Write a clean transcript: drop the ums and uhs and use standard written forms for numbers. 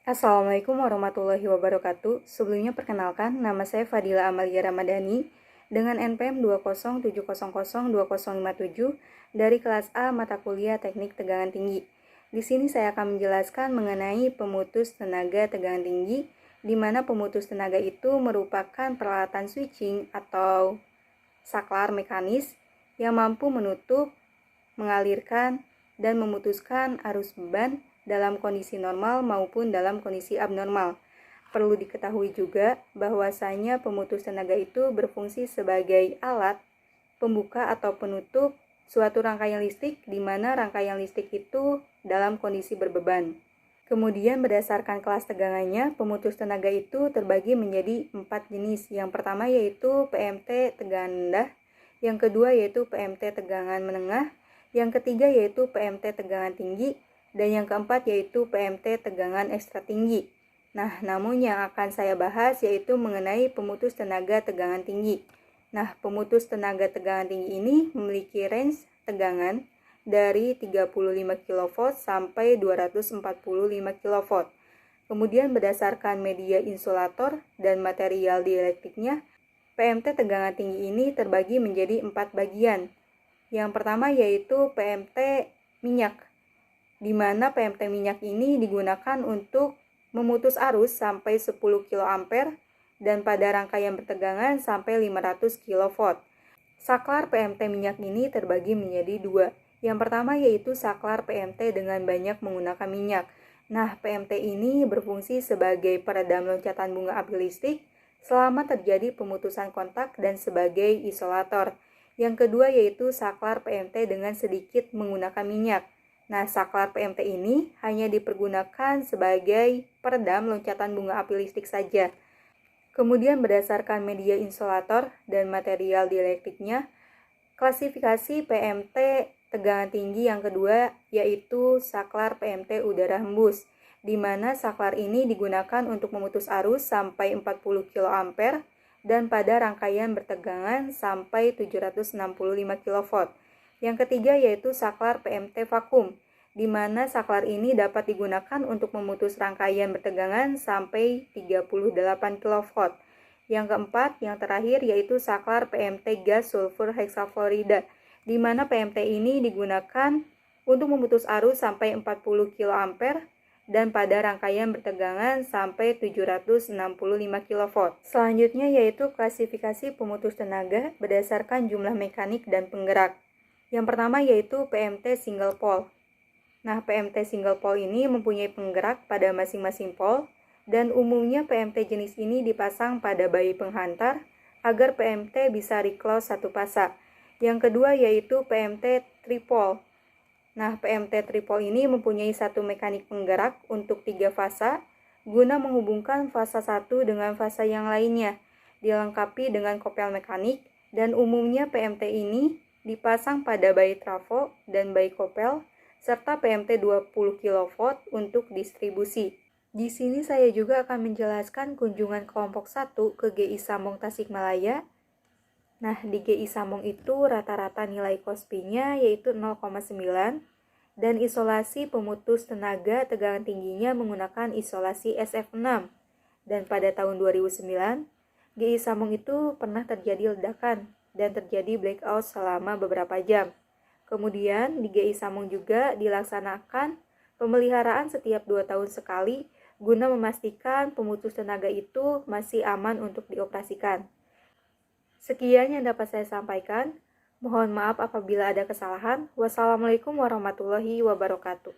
Assalamualaikum warahmatullahi wabarakatuh. Sebelumnya perkenalkan, nama saya Fadila Amalia Ramadhani dengan NPM 207002057 dari kelas A mata kuliah Teknik Tegangan Tinggi. Di sini saya akan menjelaskan mengenai pemutus tenaga tegangan tinggi, di mana pemutus tenaga itu merupakan peralatan switching atau saklar mekanis yang mampu menutup, mengalirkan, dan memutuskan arus beban dalam kondisi normal maupun dalam kondisi abnormal. Perlu diketahui juga bahwasanya pemutus tenaga itu berfungsi sebagai alat pembuka atau penutup suatu rangkaian listrik di mana rangkaian listrik itu dalam kondisi berbeban. Kemudian berdasarkan kelas tegangannya, pemutus tenaga itu terbagi menjadi 4 jenis. Yang pertama yaitu PMT tegangan rendah, yang kedua yaitu PMT tegangan menengah, yang ketiga yaitu PMT tegangan tinggi, dan yang keempat yaitu PMT tegangan ekstra tinggi. Nah, namun yang akan saya bahas yaitu mengenai pemutus tenaga tegangan tinggi. Nah, pemutus tenaga tegangan tinggi ini memiliki range tegangan dari 35 kV sampai 245 kV. Kemudian berdasarkan media insulator dan material dielektriknya, PMT tegangan tinggi ini terbagi menjadi 4 bagian. Yang pertama yaitu PMT minyak, di mana PMT minyak ini digunakan untuk memutus arus sampai 10 kA dan pada rangkaian bertegangan sampai 500 kV. Saklar PMT minyak ini terbagi menjadi 2. Yang pertama yaitu saklar PMT dengan banyak menggunakan minyak. Nah, PMT ini berfungsi sebagai peredam loncatan bunga api listrik selama terjadi pemutusan kontak dan sebagai isolator. Yang kedua yaitu saklar PMT dengan sedikit menggunakan minyak. Nah, saklar PMT ini hanya dipergunakan sebagai peredam loncatan bunga api listrik saja. Kemudian berdasarkan media insulator dan material dielektriknya, klasifikasi PMT tegangan tinggi yang kedua yaitu saklar PMT udara hembus, di mana saklar ini digunakan untuk memutus arus sampai 40 kA dan pada rangkaian bertegangan sampai 765 kV. Yang ketiga yaitu saklar PMT vakum, di mana saklar ini dapat digunakan untuk memutus rangkaian bertegangan sampai 38 kV. Yang keempat, yang terakhir yaitu saklar PMT gas sulfur heksafluorida, di mana PMT ini digunakan untuk memutus arus sampai 40 kA dan pada rangkaian bertegangan sampai 765 kV. Selanjutnya yaitu klasifikasi pemutus tenaga berdasarkan jumlah mekanik dan penggerak. Yang pertama yaitu PMT single pole. Nah, PMT single pole ini mempunyai penggerak pada masing-masing pole dan umumnya PMT jenis ini dipasang pada bayi penghantar agar PMT bisa reclose satu fasa. Yang kedua yaitu PMT tripole. Nah, PMT tripole ini mempunyai satu mekanik penggerak untuk 3 fasa guna menghubungkan fasa satu dengan fasa yang lainnya, dilengkapi dengan kopel mekanik, dan umumnya PMT ini dipasang pada bayi trafo dan bayi kopel serta PMT 20 kV untuk distribusi. Di sini saya juga akan menjelaskan kunjungan kelompok 1 ke GI Sambong Tasikmalaya. Nah, di GI Sambong itu rata-rata nilai KOSPI-nya yaitu 0,9 dan isolasi pemutus tenaga tegangan tingginya menggunakan isolasi SF6. Dan pada tahun 2009, GI Sambong itu pernah terjadi ledakan dan terjadi blackout selama beberapa jam. Kemudian di GI Sambong juga dilaksanakan pemeliharaan setiap 2 tahun sekali guna memastikan pemutus tenaga itu masih aman untuk dioperasikan. Sekian yang dapat saya sampaikan. Mohon maaf apabila ada kesalahan. Wassalamualaikum warahmatullahi wabarakatuh.